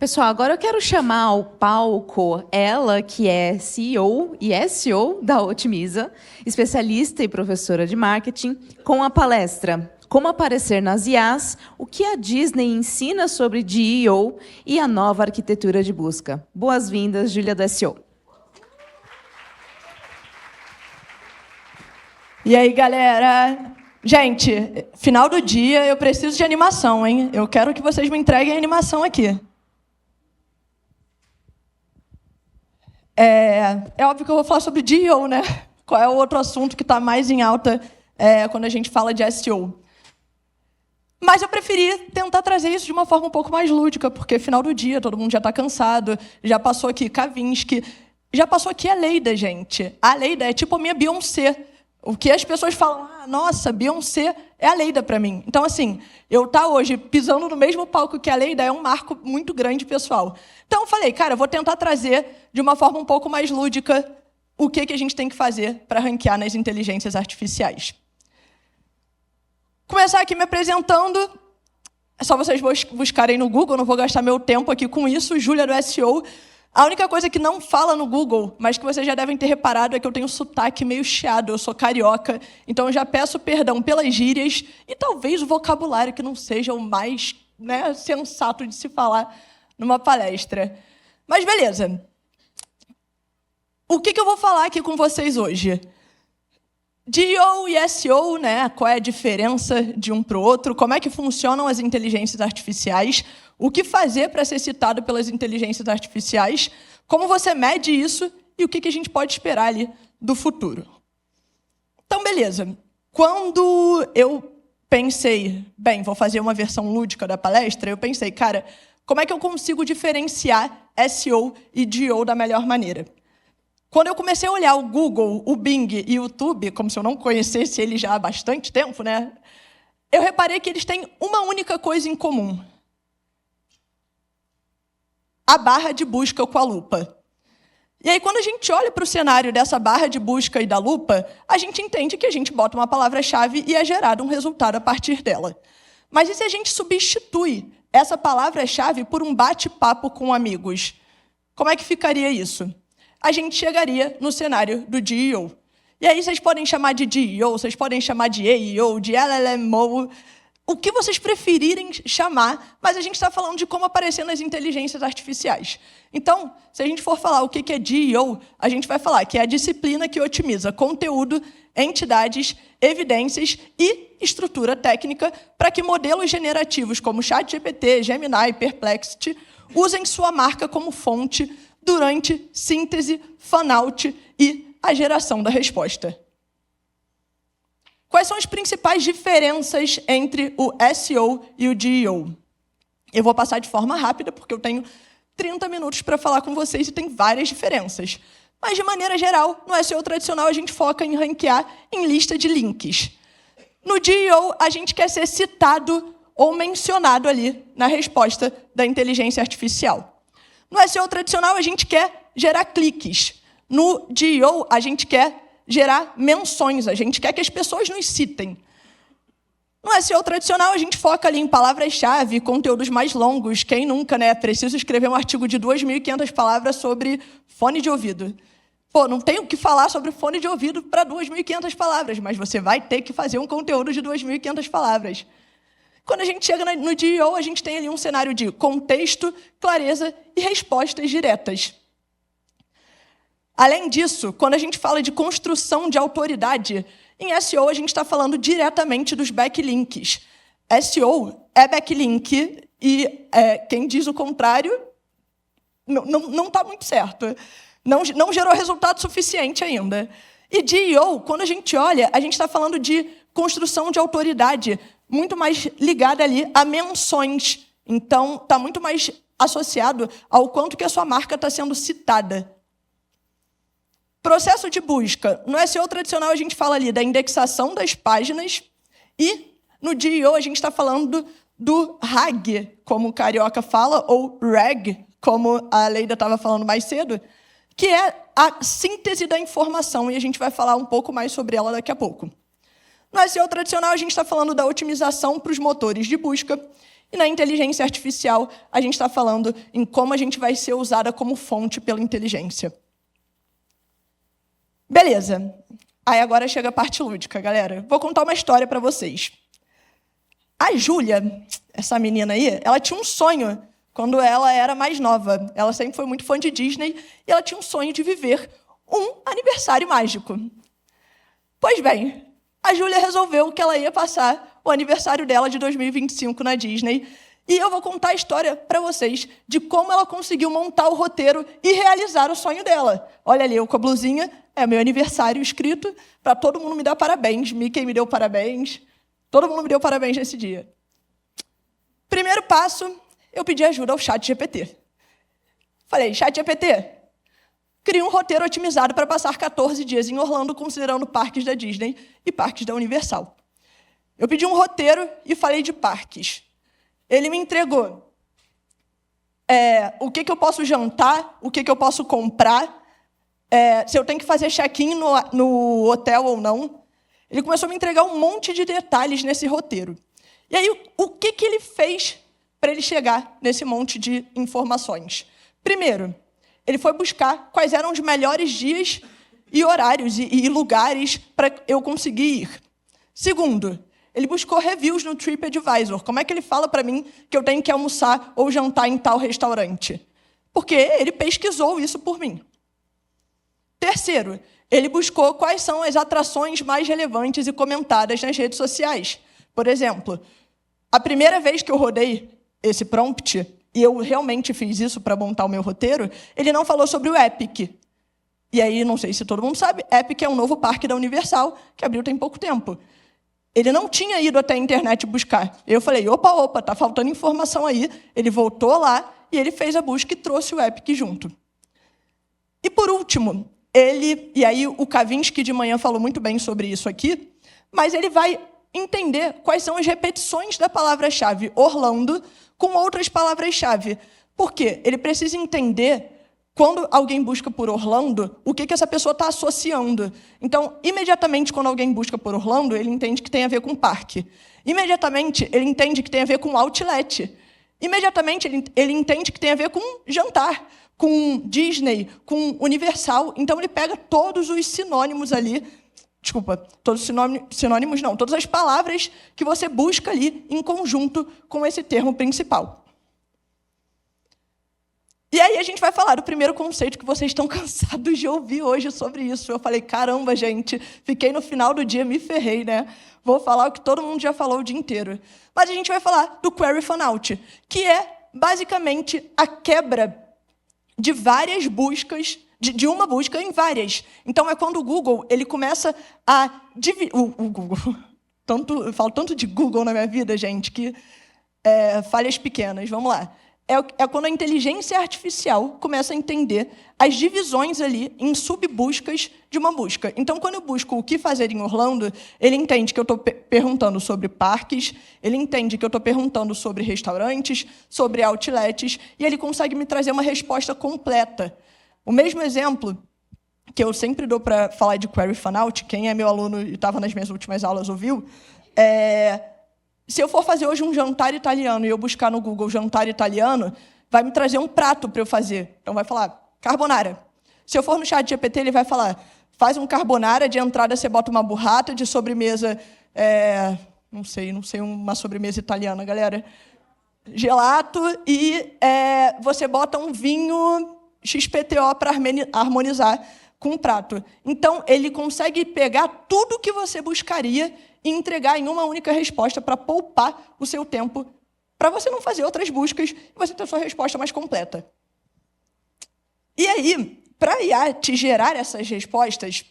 Pessoal, agora eu quero chamar ao palco ela, que é CEO e SEO da Otimiza, especialista e professora de marketing, com a palestra Como Aparecer nas IAs, o que a Disney ensina sobre GEO e a nova arquitetura de busca. Boas-vindas, Júlia do SEO. E aí, galera? Gente, final do dia, eu preciso de animação, hein? Eu quero que vocês me entreguem a animação aqui. É óbvio que eu vou falar sobre GEO, né? Qual é o outro assunto que está mais em alta quando a gente fala de SEO? Mas eu preferi tentar trazer isso de uma forma um pouco mais lúdica, porque final do dia, todo mundo já está cansado, já passou aqui Kavinsky, já passou aqui a Leida, gente. A Leida é tipo a minha Beyoncé. O que as pessoas falam, nossa, Beyoncé é a Leida para mim. Então, assim, eu estar hoje pisando no mesmo palco que a Leida é um marco muito grande, pessoal. Então, eu falei, cara, eu vou tentar trazer de uma forma um pouco mais lúdica o que a gente tem que fazer para ranquear nas inteligências artificiais. Começar aqui me apresentando. É só vocês buscarem no Google, não vou gastar meu tempo aqui com isso. Júlia do SEO. A única coisa que não fala no Google, mas que vocês já devem ter reparado, é que eu tenho sotaque meio chiado, eu sou carioca, então eu já peço perdão pelas gírias e talvez o vocabulário que não seja o mais sensato de se falar numa palestra. Mas beleza. O que eu vou falar aqui com vocês hoje? GEO e SEO, qual é a diferença de um para o outro, como é que funcionam as inteligências artificiais, o que fazer para ser citado pelas inteligências artificiais, como você mede isso e o que a gente pode esperar ali do futuro. Então, beleza. Quando eu pensei, vou fazer uma versão lúdica da palestra, eu pensei, cara, como é que eu consigo diferenciar SEO e GEO da melhor maneira? Quando eu comecei a olhar o Google, o Bing e o YouTube, como se eu não conhecesse eles já há bastante tempo, eu reparei que eles têm uma única coisa em comum. A barra de busca com a lupa. E aí, quando a gente olha para o cenário dessa barra de busca e da lupa, a gente entende que a gente bota uma palavra-chave e é gerado um resultado a partir dela. Mas e se a gente substitui essa palavra-chave por um bate-papo com amigos? Como é que ficaria isso? A gente chegaria no cenário do GEO. E aí vocês podem chamar de GEO, vocês podem chamar de AEO, de LLMO, o que vocês preferirem chamar, mas a gente está falando de como aparecer nas inteligências artificiais. Então, se a gente for falar o que é GEO, a gente vai falar que é a disciplina que otimiza conteúdo, entidades, evidências e estrutura técnica para que modelos generativos como ChatGPT, Gemini, Perplexity usem sua marca como fonte durante síntese, fan-out e a geração da resposta. Quais são as principais diferenças entre o SEO e o GEO? Eu vou passar de forma rápida, porque eu tenho 30 minutos para falar com vocês e tem várias diferenças. Mas, de maneira geral, no SEO tradicional, a gente foca em ranquear em lista de links. No GEO, a gente quer ser citado ou mencionado ali na resposta da inteligência artificial. No SEO tradicional, a gente quer gerar cliques. No GEO, a gente quer gerar menções, a gente quer que as pessoas nos citem. No SEO tradicional, a gente foca ali em palavras-chave, conteúdos mais longos. Quem nunca, Preciso escrever um artigo de 2.500 palavras sobre fone de ouvido. Pô, não tenho o que falar sobre fone de ouvido para 2.500 palavras, mas você vai ter que fazer um conteúdo de 2.500 palavras. Quando a gente chega no GEO, a gente tem ali um cenário de contexto, clareza e respostas diretas. Além disso, quando a gente fala de construção de autoridade, em SEO a gente está falando diretamente dos backlinks. SEO é backlink e quem diz o contrário não está muito certo. Não gerou resultado suficiente ainda. E GEO, quando a gente olha, a gente está falando de construção de autoridade, muito mais ligada ali a menções. Então, está muito mais associado ao quanto que a sua marca está sendo citada. Processo de busca. No SEO tradicional, a gente fala ali da indexação das páginas e no GEO a gente está falando do RAG, como o carioca fala, ou RAG, como a Leida estava falando mais cedo, que é a síntese da informação, e a gente vai falar um pouco mais sobre ela daqui a pouco. No SEO tradicional, a gente está falando da otimização para os motores de busca, E na inteligência artificial, a gente está falando em como a gente vai ser usada como fonte pela inteligência. Beleza. Aí agora chega a parte lúdica, galera. Vou contar uma história para vocês. A Júlia, essa menina aí, ela tinha um sonho quando ela era mais nova. Ela sempre foi muito fã de Disney e ela tinha um sonho de viver um aniversário mágico. Pois bem, a Júlia resolveu que ela ia passar o aniversário dela de 2025 na Disney e eu vou contar a história para vocês de como ela conseguiu montar o roteiro e realizar o sonho dela. Olha ali, eu com a blusinha, é meu aniversário escrito para todo mundo me dar parabéns. Mickey me deu parabéns. Todo mundo me deu parabéns nesse dia. Primeiro passo, eu pedi ajuda ao ChatGPT. Falei, ChatGPT, cria um roteiro otimizado para passar 14 dias em Orlando, considerando parques da Disney e parques da Universal. Eu pedi um roteiro e falei de parques. Ele me entregou o que eu posso jantar, o que eu posso comprar, se eu tenho que fazer check-in no hotel ou não. Ele começou a me entregar um monte de detalhes nesse roteiro. E aí, o que ele fez para ele chegar nesse monte de informações? Primeiro, ele foi buscar quais eram os melhores dias e horários e lugares para eu conseguir ir. Segundo, ele buscou reviews no TripAdvisor. Como é que ele fala para mim que eu tenho que almoçar ou jantar em tal restaurante? Porque ele pesquisou isso por mim. Terceiro, ele buscou quais são as atrações mais relevantes e comentadas nas redes sociais. Por exemplo, a primeira vez que eu rodei esse prompt, e eu realmente fiz isso para montar o meu roteiro, ele não falou sobre o Epic. E aí, não sei se todo mundo sabe, Epic é um novo parque da Universal, que abriu tem pouco tempo. Ele não tinha ido até a internet buscar. Eu falei, opa, tá faltando informação aí. Ele voltou lá e ele fez a busca e trouxe o Epic junto. E, por último, e aí o Kavinsky de manhã falou muito bem sobre isso aqui, mas ele vai entender quais são as repetições da palavra-chave Orlando com outras palavras-chave. Por quê? Ele precisa entender, quando alguém busca por Orlando, o que essa pessoa está associando. Então, imediatamente, quando alguém busca por Orlando, ele entende que tem a ver com parque. Imediatamente, ele entende que tem a ver com outlet. Imediatamente, ele entende que tem a ver com jantar, com Disney, com Universal. Então, ele pega todos os sinônimos ali, todos os sinônimos não, todas as palavras que você busca ali em conjunto com esse termo principal. E aí a gente vai falar do primeiro conceito que vocês estão cansados de ouvir hoje sobre isso. Eu falei, caramba, gente, fiquei no final do dia, me ferrei, né? Vou falar o que todo mundo já falou o dia inteiro. Mas a gente vai falar do Query Fanout, que é, basicamente, a quebra de várias buscas, de uma busca em várias. Então, é quando o Google ele começa a dividir... O Google... eu falo tanto de Google na minha vida, gente, que falhas pequenas. Vamos lá. É quando a inteligência artificial começa a entender as divisões ali em subbuscas de uma busca. Então, quando eu busco o que fazer em Orlando, ele entende que eu estou perguntando sobre parques, ele entende que eu estou perguntando sobre restaurantes, sobre outlets, e ele consegue me trazer uma resposta completa. O mesmo exemplo que eu sempre dou para falar de Query Fanout, quem é meu aluno e estava nas minhas últimas aulas ouviu, se eu for fazer hoje um jantar italiano e eu buscar no Google jantar italiano, vai me trazer um prato para eu fazer. Então, vai falar carbonara. Se eu for no ChatGPT, ele vai falar, faz um carbonara, de entrada você bota uma burrata, de sobremesa, não sei, uma sobremesa italiana, galera. Gelato, e você bota um vinho XPTO para harmonizar com um prato. Então, ele consegue pegar tudo que você buscaria e entregar em uma única resposta para poupar o seu tempo, para você não fazer outras buscas e você ter a sua resposta mais completa. E aí, para a IA te gerar essas respostas,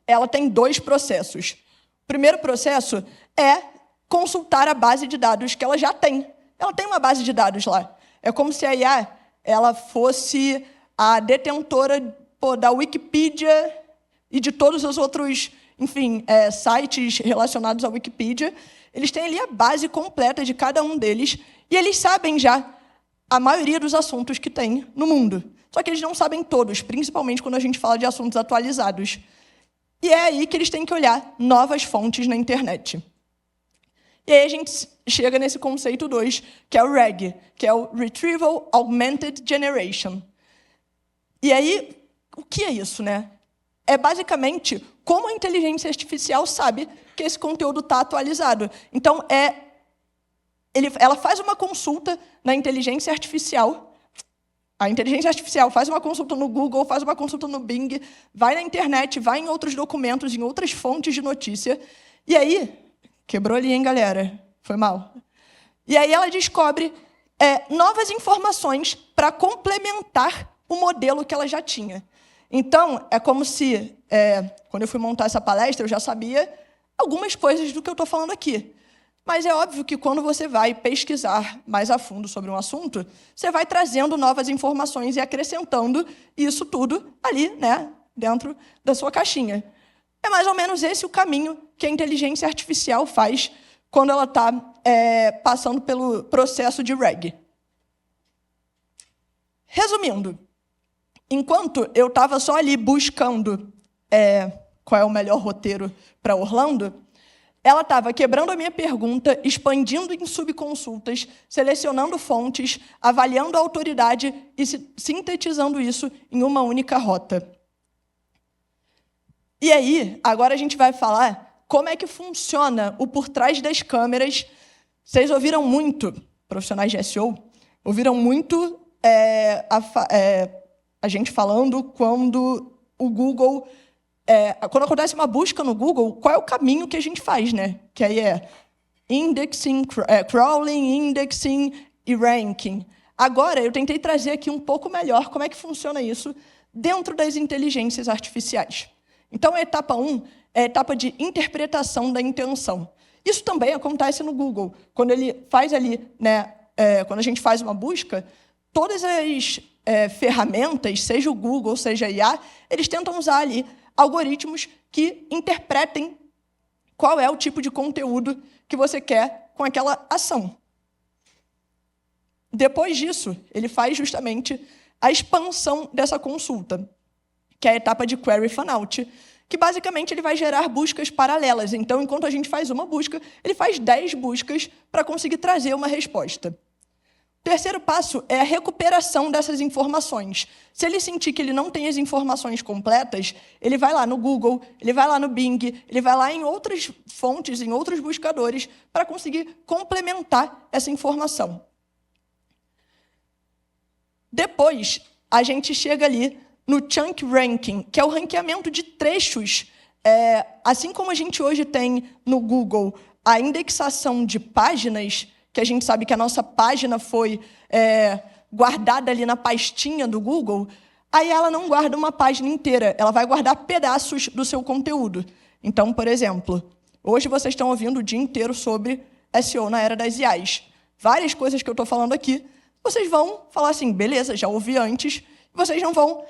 ela tem dois processos. O primeiro processo é consultar a base de dados que ela já tem. Ela tem uma base de dados lá. É como se a IA ela fosse a detentora da Wikipedia e de todos os outros, enfim, sites relacionados à Wikipedia. Eles têm ali a base completa de cada um deles e eles sabem já a maioria dos assuntos que tem no mundo. Só que eles não sabem todos, principalmente quando a gente fala de assuntos atualizados. E é aí que eles têm que olhar novas fontes na internet. E aí a gente chega nesse conceito 2, que é o RAG, que é o Retrieval Augmented Generation. E aí, o que é isso, né? É basicamente como a inteligência artificial sabe que esse conteúdo está atualizado. Então, ela faz uma consulta na inteligência artificial. A inteligência artificial faz uma consulta no Google, faz uma consulta no Bing, vai na internet, vai em outros documentos, em outras fontes de notícia. E aí, quebrou ali, hein, galera? Foi mal. E aí ela descobre novas informações para complementar o modelo que ela já tinha. Então, é como se, quando eu fui montar essa palestra, eu já sabia algumas coisas do que eu estou falando aqui. Mas é óbvio que quando você vai pesquisar mais a fundo sobre um assunto, você vai trazendo novas informações e acrescentando isso tudo ali, né, dentro da sua caixinha. É mais ou menos esse o caminho que a inteligência artificial faz quando ela está passando pelo processo de RAG. Resumindo, enquanto eu estava só ali buscando qual é o melhor roteiro para Orlando, ela estava quebrando a minha pergunta, expandindo em subconsultas, selecionando fontes, avaliando a autoridade e sintetizando isso em uma única rota. E aí, agora a gente vai falar como é que funciona o por trás das câmeras. Vocês ouviram muito, profissionais de SEO, ouviram muito a gente falando quando o Google... quando acontece uma busca no Google, qual é o caminho que a gente faz, né? Que aí é indexing, crawling, indexing e ranking. Agora, eu tentei trazer aqui um pouco melhor como é que funciona isso dentro das inteligências artificiais. Então, a etapa 1 é a etapa de interpretação da intenção. Isso também acontece no Google. Quando ele faz ali, né, quando a gente faz uma busca, todas as ferramentas, seja o Google, seja a IA, eles tentam usar ali algoritmos que interpretem qual é o tipo de conteúdo que você quer com aquela ação. Depois disso, ele faz justamente a expansão dessa consulta, que é a etapa de Query Fanout, que basicamente ele vai gerar buscas paralelas. Então, enquanto a gente faz uma busca, ele faz 10 buscas para conseguir trazer uma resposta. O terceiro passo é a recuperação dessas informações. Se ele sentir que ele não tem as informações completas, ele vai lá no Google, ele vai lá no Bing, ele vai lá em outras fontes, em outros buscadores, para conseguir complementar essa informação. Depois, a gente chega ali no Chunk Ranking, que é o ranqueamento de trechos. Assim como a gente hoje tem no Google a indexação de páginas, que a gente sabe que a nossa página foi guardada ali na pastinha do Google, aí ela não guarda uma página inteira, ela vai guardar pedaços do seu conteúdo. Então, por exemplo, hoje vocês estão ouvindo o dia inteiro sobre SEO na era das IAs. Várias coisas que eu estou falando aqui, vocês vão falar assim, beleza, já ouvi antes, vocês não vão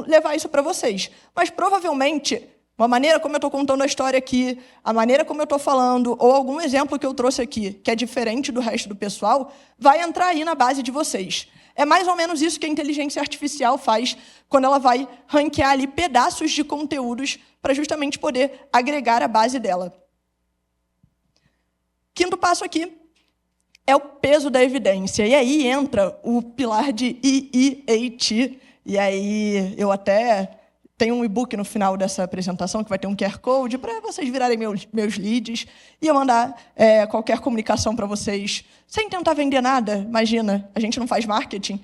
levar isso para vocês. Mas, provavelmente, uma maneira como eu estou contando a história aqui, a maneira como eu estou falando, ou algum exemplo que eu trouxe aqui, que é diferente do resto do pessoal, vai entrar aí na base de vocês. É mais ou menos isso que a inteligência artificial faz quando ela vai ranquear ali pedaços de conteúdos para justamente poder agregar a base dela. Quinto passo aqui é o peso da evidência. E aí entra o pilar de EEAT. E aí eu até tenho um e-book no final dessa apresentação que vai ter um QR Code para vocês virarem meus leads e eu mandar qualquer comunicação para vocês sem tentar vender nada. Imagina, a gente não faz marketing.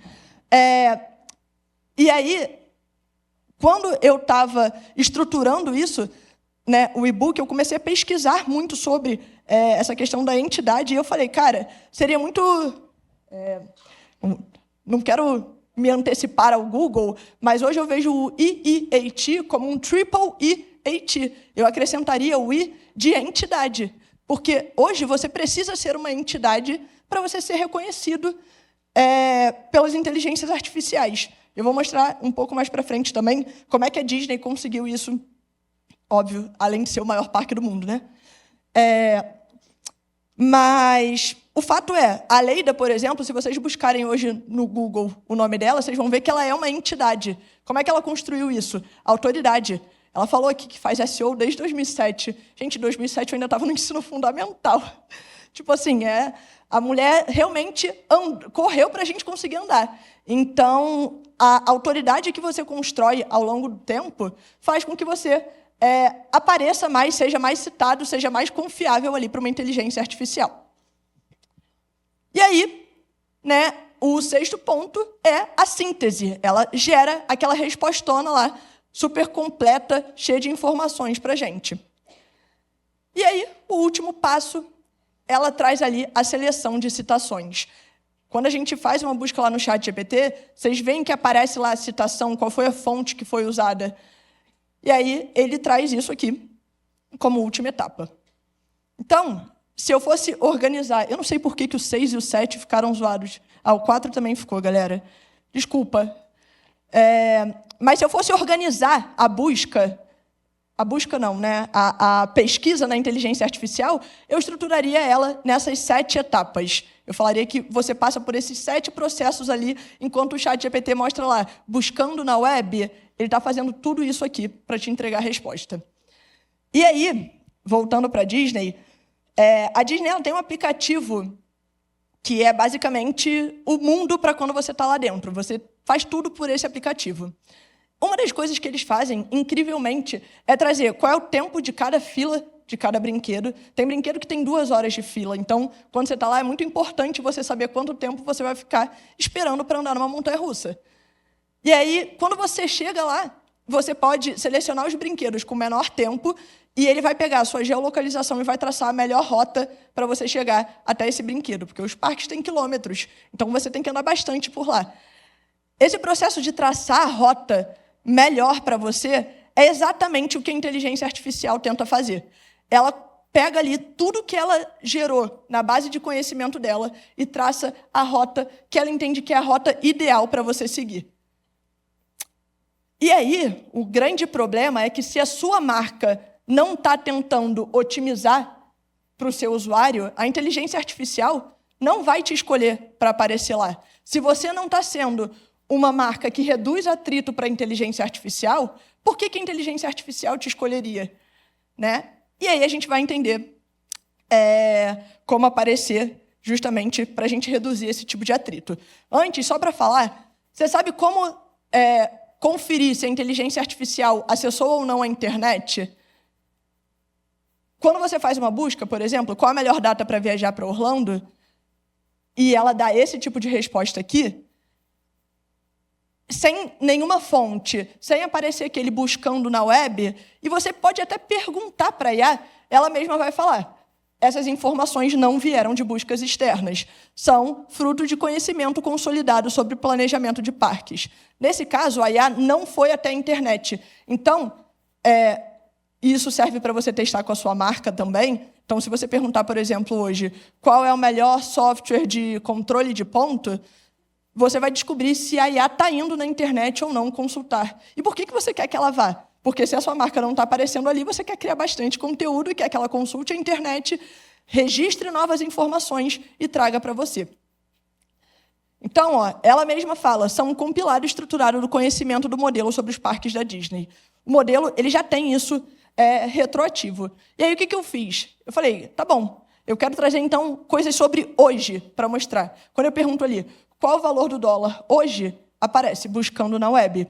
E aí, quando eu estava estruturando isso, né, o e-book, eu comecei a pesquisar muito sobre essa questão da entidade e eu falei, cara, seria muito... não quero me antecipar ao Google, mas hoje eu vejo o EEAT como um triple EAT. Eu acrescentaria o I de entidade, porque hoje você precisa ser uma entidade para você ser reconhecido pelas inteligências artificiais. Eu vou mostrar um pouco mais para frente também como é que a Disney conseguiu isso, óbvio, além de ser o maior parque do mundo, né? Mas o fato é, a Leida, por exemplo, se vocês buscarem hoje no Google o nome dela, vocês vão ver que ela é uma entidade. Como é que ela construiu isso? Autoridade. Ela falou aqui que faz SEO desde 2007. Gente, em 2007 eu ainda estava no ensino fundamental. Tipo assim, a mulher realmente correu para a gente conseguir andar. Então, a autoridade que você constrói ao longo do tempo faz com que você apareça mais, seja mais citado, seja mais confiável ali para uma inteligência artificial. E aí, né, o sexto ponto é a síntese. Ela gera aquela respostona lá, super completa, cheia de informações para a gente. E aí, o último passo, ela traz ali a seleção de citações. Quando a gente faz uma busca lá no ChatGPT, vocês veem que aparece lá a citação, qual foi a fonte que foi usada. E aí, ele traz isso aqui como última etapa. Então, se eu fosse organizar... Eu não sei por que o 6 e o 7 ficaram zoados. O 4 também ficou, galera. Desculpa. Mas se eu fosse organizar a busca não, né? A pesquisa na inteligência artificial, eu estruturaria ela nessas 7 etapas. Eu falaria que você passa por esses 7 processos ali, enquanto o ChatGPT mostra lá, buscando na web, ele está fazendo tudo isso aqui para te entregar a resposta. E aí, voltando para a Disney ela tem um aplicativo que é basicamente o mundo para quando você está lá dentro. Você faz tudo por esse aplicativo. Uma das coisas que eles fazem, incrivelmente, é trazer qual é o tempo de cada fila de cada brinquedo. Tem brinquedo que tem 2 horas de fila, então, quando você está lá, é muito importante você saber quanto tempo você vai ficar esperando para andar numa montanha-russa. E aí, quando você chega lá, você pode selecionar os brinquedos com menor tempo e ele vai pegar a sua geolocalização e vai traçar a melhor rota para você chegar até esse brinquedo, porque os parques têm quilômetros, então você tem que andar bastante por lá. Esse processo de traçar a rota melhor para você é exatamente o que a inteligência artificial tenta fazer. Ela pega ali tudo que ela gerou na base de conhecimento dela e traça a rota que ela entende que é a rota ideal para você seguir. E aí, o grande problema é que se a sua marca não está tentando otimizar para o seu usuário, a inteligência artificial não vai te escolher para aparecer lá. Se você não está sendo uma marca que reduz atrito para a inteligência artificial, por que a inteligência artificial te escolheria? Né? E aí a gente vai entender como aparecer justamente para a gente reduzir esse tipo de atrito. Antes, só para falar, você sabe como conferir se a inteligência artificial acessou ou não a internet? Quando você faz uma busca, por exemplo, qual a melhor data para viajar para Orlando, e ela dá esse tipo de resposta aqui, sem nenhuma fonte, sem aparecer aquele buscando na web, e você pode até perguntar para a IA, ela mesma vai falar. Essas informações não vieram de buscas externas, são fruto de conhecimento consolidado sobre planejamento de parques. Nesse caso, a IA não foi até a internet. Então, isso serve para você testar com a sua marca também. Então, se você perguntar, por exemplo, hoje, qual é o melhor software de controle de ponto, você vai descobrir se a IA está indo na internet ou não consultar. E por que você quer que ela vá? Porque se a sua marca não está aparecendo ali, você quer criar bastante conteúdo e quer que ela consulte a internet, registre novas informações e traga para você. Então, ela mesma fala, são um compilado estruturado do conhecimento do modelo sobre os parques da Disney. O modelo ele já tem isso retroativo. E aí, o que eu fiz? Eu falei, tá bom, eu quero trazer, então, coisas sobre hoje para mostrar. Quando eu pergunto ali, qual o valor do dólar hoje, aparece buscando na web.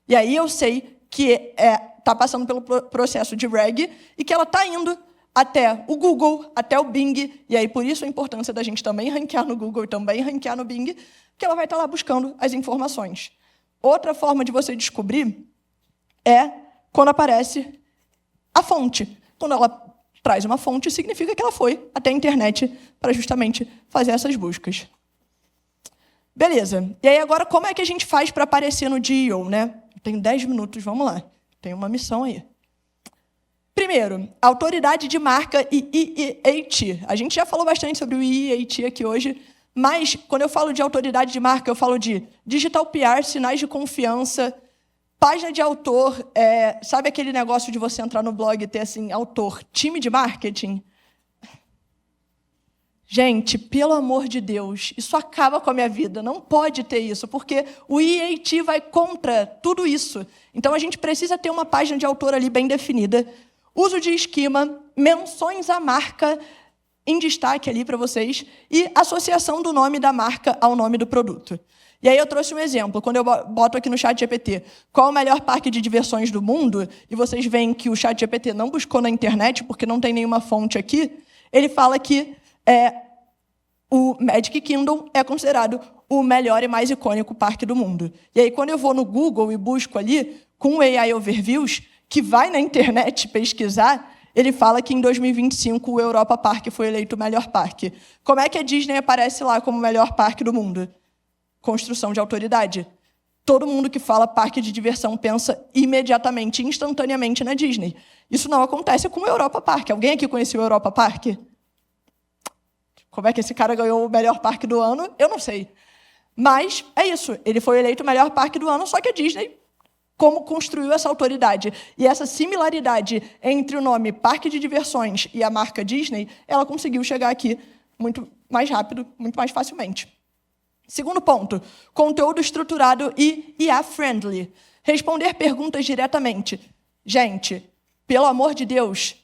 E aí eu sei que está passando pelo processo de RAG e que ela está indo até o Google, até o Bing, e aí por isso a importância da gente também ranquear no Google e também ranquear no Bing, porque ela vai estar lá buscando as informações. Outra forma de você descobrir é quando aparece a fonte. Quando ela traz uma fonte, significa que ela foi até a internet para justamente fazer essas buscas. Beleza. E aí agora, como é que a gente faz para aparecer no GEO, né? Tenho 10 minutos, vamos lá. Tem uma missão aí. Primeiro, autoridade de marca e EAT. A gente já falou bastante sobre o EAT aqui hoje, mas quando eu falo de autoridade de marca, eu falo de digital PR, sinais de confiança, página de autor. Sabe aquele negócio de você entrar no blog e ter assim, autor, time de marketing? Gente, pelo amor de Deus, isso acaba com a minha vida. Não pode ter isso, porque o EAT vai contra tudo isso. Então, a gente precisa ter uma página de autor ali bem definida. Uso de esquema, menções à marca em destaque ali para vocês e associação do nome da marca ao nome do produto. E aí eu trouxe um exemplo. Quando eu boto aqui no ChatGPT qual é o melhor parque de diversões do mundo, e vocês veem que o ChatGPT não buscou na internet, porque não tem nenhuma fonte aqui, ele fala que o Magic Kingdom é considerado o melhor e mais icônico parque do mundo. E aí, quando eu vou no Google e busco ali, com o AI Overviews, que vai na internet pesquisar, ele fala que em 2025 o Europa Park foi eleito o melhor parque. Como é que a Disney aparece lá como o melhor parque do mundo? Construção de autoridade. Todo mundo que fala parque de diversão pensa imediatamente, instantaneamente na Disney. Isso não acontece com o Europa Park. Alguém aqui conheceu o Europa Park? Como é que esse cara ganhou o melhor parque do ano? Eu não sei. Mas é isso. Ele foi eleito o melhor parque do ano, só que a Disney, como construiu essa autoridade e essa similaridade entre o nome Parque de Diversões e a marca Disney, ela conseguiu chegar aqui muito mais rápido, muito mais facilmente. Segundo ponto, conteúdo estruturado e IA-friendly. Responder perguntas diretamente. Gente, pelo amor de Deus,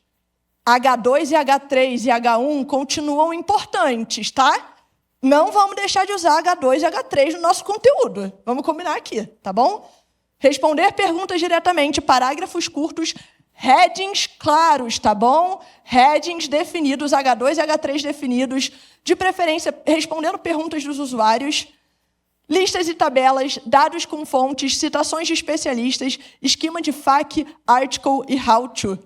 H2 e H3 e H1 continuam importantes, tá? Não vamos deixar de usar H2 e H3 no nosso conteúdo. Vamos combinar aqui, tá bom? Responder perguntas diretamente, parágrafos curtos, headings claros, tá bom? Headings definidos, H2 e H3 definidos, de preferência respondendo perguntas dos usuários, listas e tabelas, dados com fontes, citações de especialistas, esquema de FAQ, article e how-to.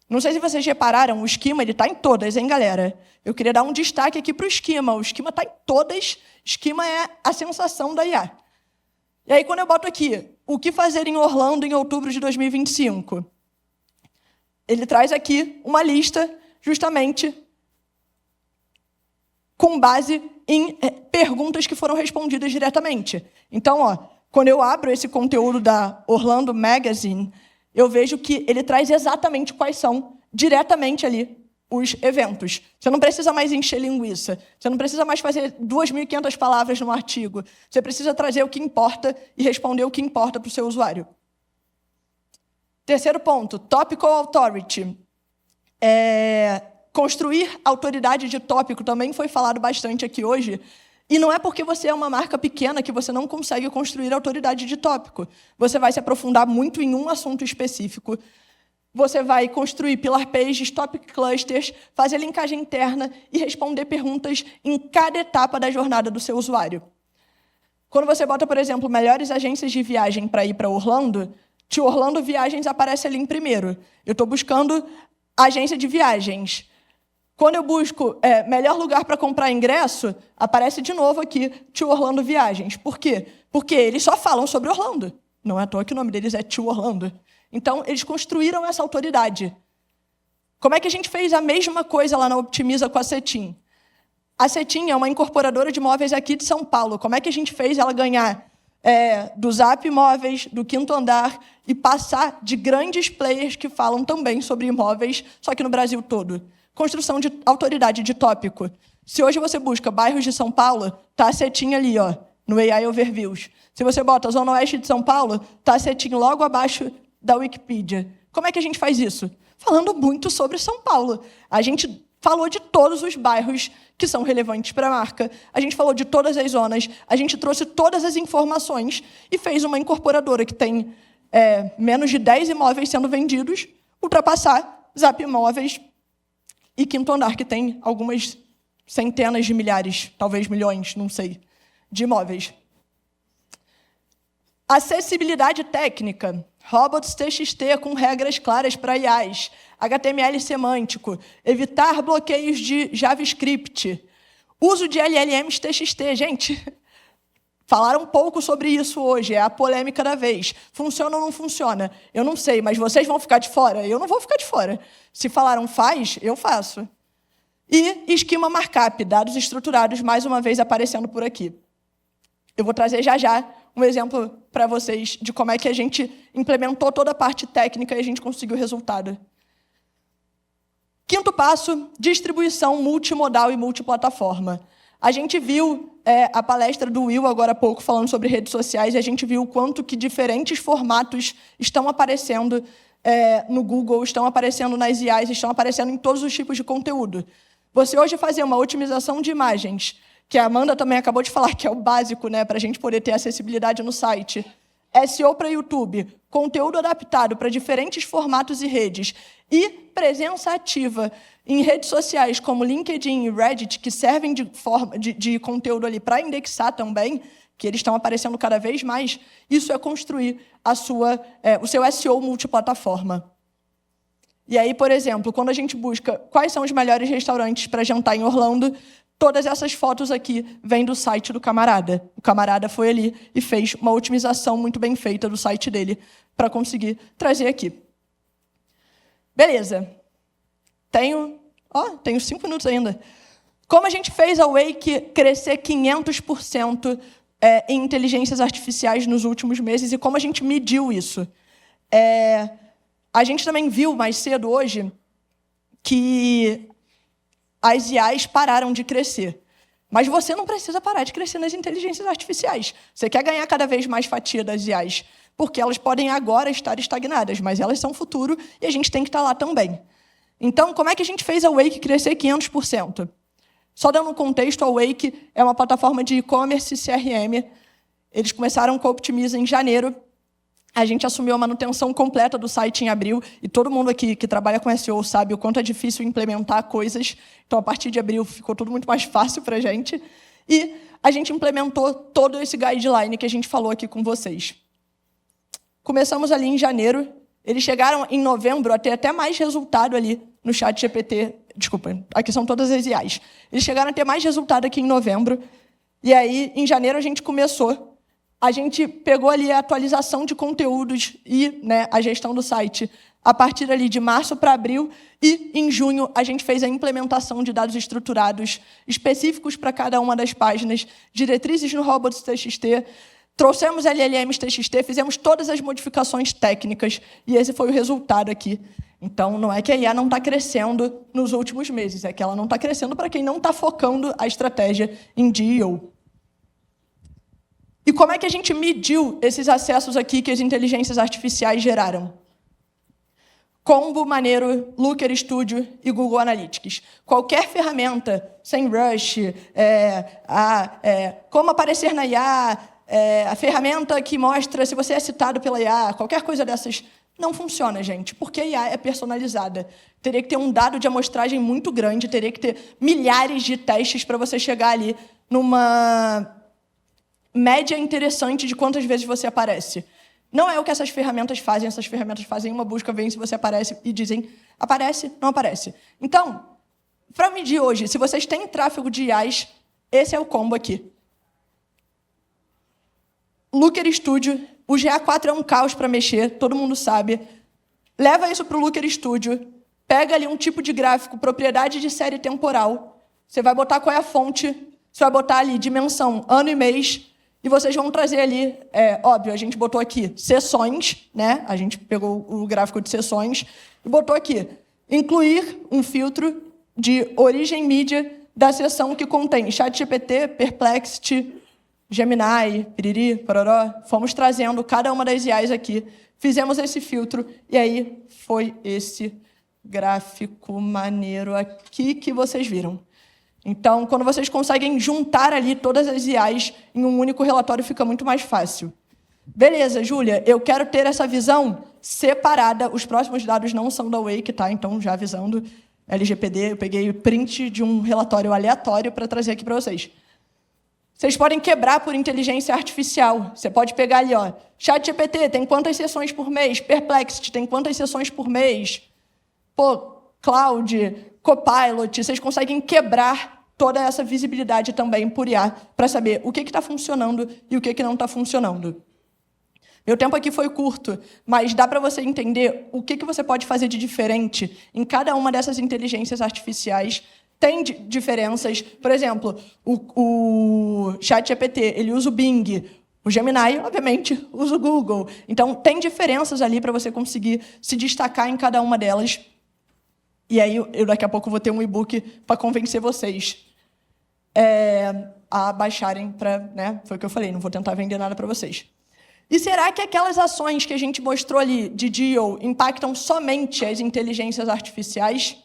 Não sei se vocês repararam, o esquema está em todas, hein, galera? Eu queria dar um destaque aqui para o esquema. O esquema está em todas. Esquema é a sensação da IA. E aí, quando eu boto aqui, o que fazer em Orlando em outubro de 2025? Ele traz aqui uma lista, justamente, com base em perguntas que foram respondidas diretamente. Então, ó, quando eu abro esse conteúdo da Orlando Magazine, eu vejo que ele traz exatamente quais são, diretamente ali, os eventos. Você não precisa mais encher linguiça. Você não precisa mais fazer 2.500 palavras num artigo. Você precisa trazer o que importa e responder o que importa para o seu usuário. Terceiro ponto, Topical Authority. Construir autoridade de tópico também foi falado bastante aqui hoje. E não é porque você é uma marca pequena que você não consegue construir autoridade de tópico. Você vai se aprofundar muito em um assunto específico. Você vai construir pillar pages, topic clusters, fazer linkagem interna e responder perguntas em cada etapa da jornada do seu usuário. Quando você bota, por exemplo, melhores agências de viagem para ir para Orlando, To Orlando Viagens aparece ali em primeiro. Eu estou buscando agência de viagens. Quando eu busco melhor lugar para comprar ingresso, aparece de novo aqui To Orlando Viagens. Por quê? Porque eles só falam sobre Orlando. Não é à toa que o nome deles é To Orlando. Então, eles construíram essa autoridade. Como é que a gente fez a mesma coisa lá na Optimiza com a Cetim? A Cetim é uma incorporadora de imóveis aqui de São Paulo. Como é que a gente fez ela ganhar do Zap Imóveis, do Quinto Andar, e passar de grandes players que falam também sobre imóveis, só que no Brasil todo? Construção de autoridade de tópico. Se hoje você busca bairros de São Paulo, está a setinha ali, ó, no AI Overviews. Se você bota Zona Oeste de São Paulo, está a setinha logo abaixo da Wikipedia. Como é que a gente faz isso? Falando muito sobre São Paulo. A gente falou de todos os bairros que são relevantes para a marca. A gente falou de todas as zonas. A gente trouxe todas as informações e fez uma incorporadora que tem menos de 10 imóveis sendo vendidos, ultrapassar Zap Imóveis e Quinto Andar, que tem algumas centenas de milhares, talvez milhões, não sei, de imóveis. Acessibilidade técnica. Robots TXT com regras claras para IAs. HTML semântico. Evitar bloqueios de JavaScript. Uso de LLMs TXT. Gente, falaram um pouco sobre isso hoje. É a polêmica da vez. Funciona ou não funciona? Eu não sei, mas vocês vão ficar de fora? Eu não vou ficar de fora. Se falaram faz, eu faço. E esquema markup. Dados estruturados, mais uma vez aparecendo por aqui. Eu vou trazer já um exemplo para vocês de como é que a gente implementou toda a parte técnica e a gente conseguiu o resultado. Quinto passo, distribuição multimodal e multiplataforma. A gente viu a palestra do Will agora há pouco falando sobre redes sociais e a gente viu o quanto que diferentes formatos estão aparecendo no Google, estão aparecendo nas IAs, estão aparecendo em todos os tipos de conteúdo. Você hoje fazer uma otimização de imagens, que a Amanda também acabou de falar que é o básico, né, para a gente poder ter acessibilidade no site, SEO para YouTube, conteúdo adaptado para diferentes formatos e redes, e presença ativa em redes sociais como LinkedIn e Reddit, que servem de conteúdo ali para indexar também, que eles estão aparecendo cada vez mais, isso é construir o seu SEO multiplataforma. E aí, por exemplo, quando a gente busca quais são os melhores restaurantes para jantar em Orlando, todas essas fotos aqui vêm do site do camarada. O camarada foi ali e fez uma otimização muito bem feita do site dele para conseguir trazer aqui. Beleza. Tenho 5 minutos ainda. Como a gente fez a Wake crescer 500% em inteligências artificiais nos últimos meses e como a gente mediu isso? A gente também viu mais cedo hoje que as IAs pararam de crescer. Mas você não precisa parar de crescer nas inteligências artificiais. Você quer ganhar cada vez mais fatia das IAs, porque elas podem agora estar estagnadas, mas elas são futuro e a gente tem que estar lá também. Então, como é que a gente fez a Wake crescer 500%? Só dando um contexto, a Wake é uma plataforma de e-commerce e CRM. Eles começaram com a Optimiza em janeiro. A gente assumiu a manutenção completa do site em abril, e todo mundo aqui que trabalha com SEO sabe o quanto é difícil implementar coisas. Então, a partir de abril, ficou tudo muito mais fácil para a gente. E a gente implementou todo esse guideline que a gente falou aqui com vocês. Começamos ali em janeiro. Eles chegaram em novembro a ter até mais resultado ali no ChatGPT. Desculpa, aqui são todas as IAs. Eles chegaram a ter mais resultado aqui em novembro. E aí, em janeiro, a gente começou. A gente pegou ali a atualização de conteúdos e a gestão do site a partir ali de março para abril. E, em junho, a gente fez a implementação de dados estruturados específicos para cada uma das páginas, diretrizes no Robots.txt, trouxemos LLMs TXT, fizemos todas as modificações técnicas, e esse foi o resultado aqui. Então, não é que a IA não está crescendo nos últimos meses, é que ela não está crescendo para quem não está focando a estratégia em DEO. E como é que a gente mediu esses acessos aqui que as inteligências artificiais geraram? Combo maneiro, Looker Studio e Google Analytics. Qualquer ferramenta, SEMrush, como aparecer na IA, a ferramenta que mostra se você é citado pela IA, qualquer coisa dessas, não funciona, gente, porque a IA é personalizada. Teria que ter um dado de amostragem muito grande, teria que ter milhares de testes para você chegar ali numa média interessante de quantas vezes você aparece. Não é o que essas ferramentas fazem uma busca, veem se você aparece e dizem, aparece, não aparece. Então, para medir hoje, se vocês têm tráfego de IAs, esse é o combo aqui. Looker Studio, o GA4 é um caos para mexer, todo mundo sabe. Leva isso para o Looker Studio, pega ali um tipo de gráfico, propriedade de série temporal, você vai botar qual é a fonte, você vai botar ali dimensão, ano e mês, e vocês vão trazer ali, óbvio, a gente botou aqui sessões, a gente pegou o gráfico de sessões e botou aqui, incluir um filtro de origem mídia da seção que contém ChatGPT, Perplexity, Gemini, Piriri, Pororó. Fomos trazendo cada uma das IAs aqui, fizemos esse filtro, e aí foi esse gráfico maneiro aqui que vocês viram. Então, quando vocês conseguem juntar ali todas as IAs em um único relatório, fica muito mais fácil. Beleza, Júlia, eu quero ter essa visão separada. Os próximos dados não são da Wake, tá? Então, já avisando, LGPD, eu peguei o print de um relatório aleatório para trazer aqui para vocês. Vocês podem quebrar por inteligência artificial. Você pode pegar ali, ChatGPT tem quantas sessões por mês? Perplexity tem quantas sessões por mês? Cloud, Copilot, vocês conseguem quebrar toda essa visibilidade também por IA para saber o que está funcionando e o que não está funcionando. Meu tempo aqui foi curto, mas dá para você entender o que você pode fazer de diferente em cada uma dessas inteligências artificiais. Tem diferenças. Por exemplo, o ChatGPT, ele usa o Bing. O Gemini, obviamente, usa o Google. Então, tem diferenças ali para você conseguir se destacar em cada uma delas. E aí eu daqui a pouco vou ter um e-book para convencer vocês a baixarem para... Né? Foi o que eu falei, não vou tentar vender nada para vocês. E será que aquelas ações que a gente mostrou ali de DEAL impactam somente as inteligências artificiais?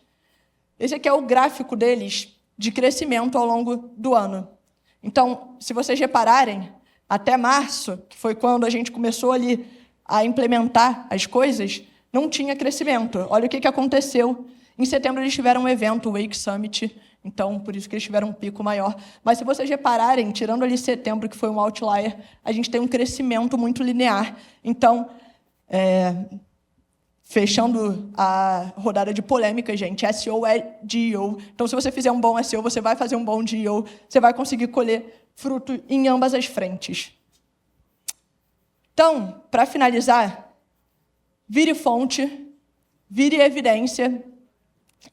Esse aqui é o gráfico deles de crescimento ao longo do ano. Então, se vocês repararem, até março, que foi quando a gente começou ali a implementar as coisas, não tinha crescimento. Olha o que aconteceu. Em setembro, eles tiveram um evento, o Wake Summit, então, por isso que eles tiveram um pico maior. Mas, se vocês repararem, tirando ali setembro, que foi um outlier, a gente tem um crescimento muito linear. Então, fechando a rodada de polêmica, gente, SEO é DEO. Então, se você fizer um bom SEO, você vai fazer um bom DEO, você vai conseguir colher fruto em ambas as frentes. Então, para finalizar, vire fonte, vire evidência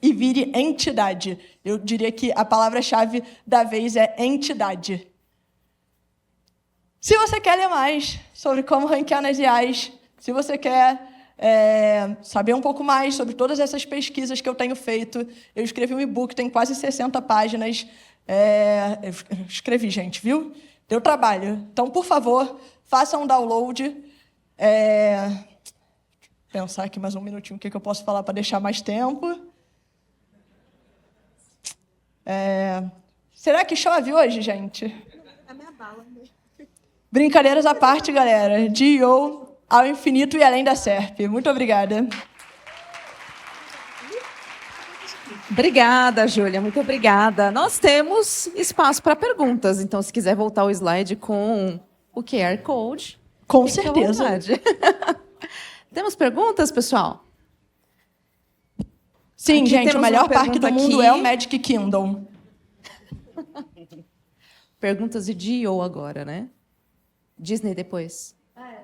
e vire entidade. Eu diria que a palavra-chave da vez é entidade. Se você quer ler mais sobre como ranquear nas IAs, se você quer saber um pouco mais sobre todas essas pesquisas que eu tenho feito, eu escrevi um e-book, tem quase 60 páginas. Eu escrevi, gente, viu? Deu trabalho. Então, por favor, faça um download. Pensar aqui mais um minutinho o que eu posso falar para deixar mais tempo. Será que chove hoje, gente? A minha bala. Brincadeiras à parte, galera. DEO ao infinito e além da SERP. Muito obrigada. Obrigada, Júlia, muito obrigada. Nós temos espaço para perguntas, então se quiser voltar o slide com o QR Code. Com fique à certeza. vontade. Temos perguntas, pessoal? Sim, Aqui gente, o temos melhor uma parque do pergunta mundo aqui. é o Magic Kingdom. Perguntas de DEO agora, né? Disney depois.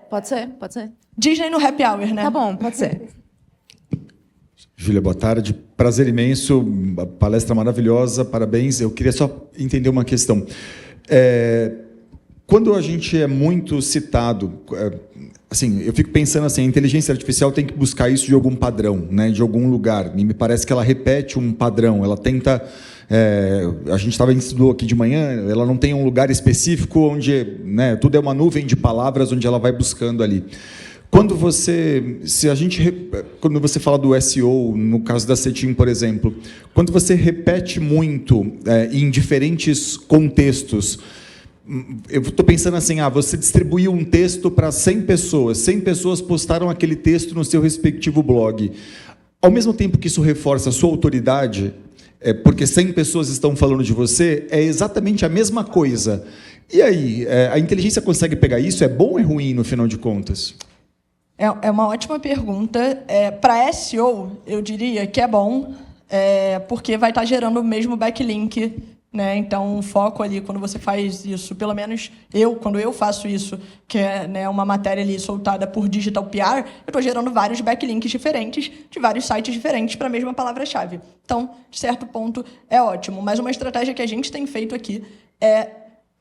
Pode ser? Pode ser? Disney no Happy Hour, né? Tá bom, pode ser. Júlia, boa tarde. Prazer imenso, palestra maravilhosa, parabéns. Eu queria só entender uma questão. Quando a gente é muito citado, assim, eu fico pensando assim, a inteligência artificial tem que buscar isso de algum padrão, né, de algum lugar. E me parece que ela repete um padrão, ela tenta... a gente estudou aqui de manhã, ela não tem um lugar específico onde, né, tudo é uma nuvem de palavras onde ela vai buscando ali. Quando você fala do SEO, no caso da Cetim, por exemplo, quando você repete muito em diferentes contextos, eu estou pensando assim, você distribuiu um texto para 100 pessoas postaram aquele texto no seu respectivo blog. Ao mesmo tempo que isso reforça a sua autoridade, porque 100 pessoas estão falando de você, é exatamente a mesma coisa. E aí, a inteligência consegue pegar isso? É bom ou é ruim, no final de contas? É uma ótima pergunta. Para SEO, eu diria que é bom, porque vai estar gerando o mesmo backlink, né? Então, o foco ali, quando você faz isso, pelo menos quando eu faço isso, que é, né, uma matéria ali soltada por Digital PR, eu estou gerando vários backlinks diferentes, de vários sites diferentes para a mesma palavra-chave. Então, de certo ponto, é ótimo. Mas uma estratégia que a gente tem feito aqui é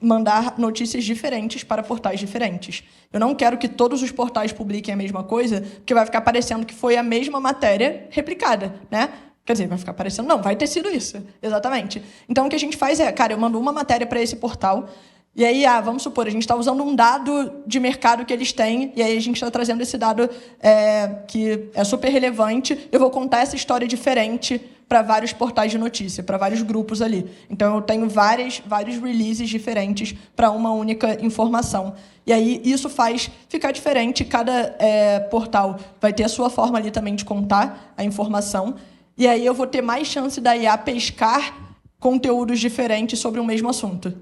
mandar notícias diferentes para portais diferentes. Eu não quero que todos os portais publiquem a mesma coisa, porque vai ficar parecendo que foi a mesma matéria replicada, né? Quer dizer, vai ficar parecendo... Não, vai ter sido isso, exatamente. Então, o que a gente faz cara, eu mando uma matéria para esse portal, e aí, vamos supor, a gente está usando um dado de mercado que eles têm, e aí a gente está trazendo esse dado que é super relevante, eu vou contar essa história diferente para vários portais de notícia, para vários grupos ali. Então, eu tenho vários releases diferentes para uma única informação. E aí, isso faz ficar diferente, cada portal vai ter a sua forma ali também de contar a informação, e aí eu vou ter mais chance da IA pescar conteúdos diferentes sobre o mesmo assunto.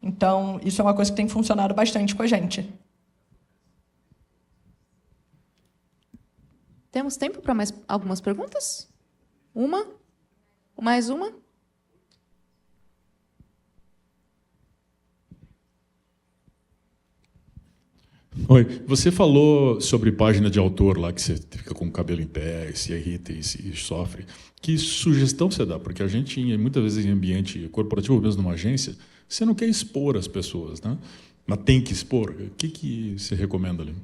Então, isso é uma coisa que tem funcionado bastante com a gente. Temos tempo para mais algumas perguntas? Uma? Mais uma? Oi, você falou sobre página de autor lá, que você fica com o cabelo em pé, se irrita e se sofre. Que sugestão você dá? Porque a gente, muitas vezes em ambiente corporativo, ou mesmo numa agência, você não quer expor as pessoas, né? Mas tem que expor. O que você recomenda ali?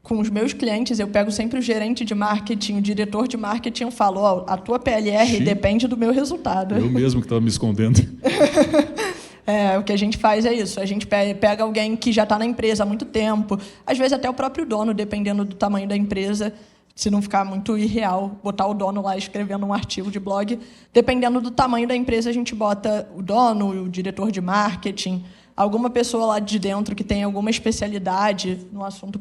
com os meus clientes, eu pego sempre o gerente de marketing, o diretor de marketing, eu falo, ó, a tua PLR depende do meu resultado. Eu mesmo que estava me escondendo. O que a gente faz é isso, a gente pega alguém que já está na empresa há muito tempo, às vezes até o próprio dono, dependendo do tamanho da empresa, se não ficar muito irreal, botar o dono lá escrevendo um artigo de blog. Dependendo do tamanho da empresa, a gente bota o dono, o diretor de marketing, alguma pessoa lá de dentro que tem alguma especialidade no assunto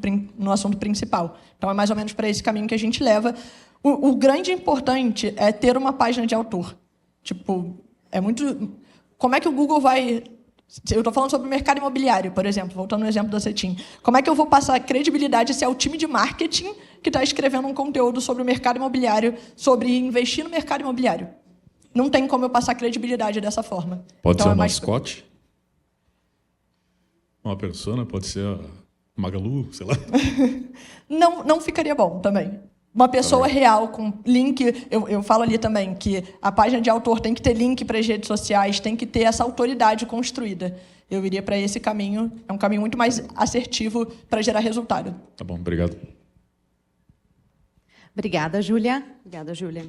principal. Então, é mais ou menos para esse caminho que a gente leva. O grande importante é ter uma página de autor. Tipo, é muito... Como é que o Google vai... Eu estou falando sobre o mercado imobiliário, por exemplo, voltando no exemplo da Cetim. Como é que eu vou passar credibilidade se é o time de marketing que está escrevendo um conteúdo sobre o mercado imobiliário, sobre investir no mercado imobiliário? Não tem como eu passar credibilidade dessa forma. Pode então, ser um mascote? Uma persona? Pode ser a Magalu, sei lá. Não ficaria bom também. Uma pessoa real, com link... Eu falo ali também que a página de autor tem que ter link para as redes sociais, tem que ter essa autoridade construída. Eu iria para esse caminho, é um caminho muito mais assertivo para gerar resultado. Tá bom, obrigado. Obrigada, Júlia. Obrigada, Júlia.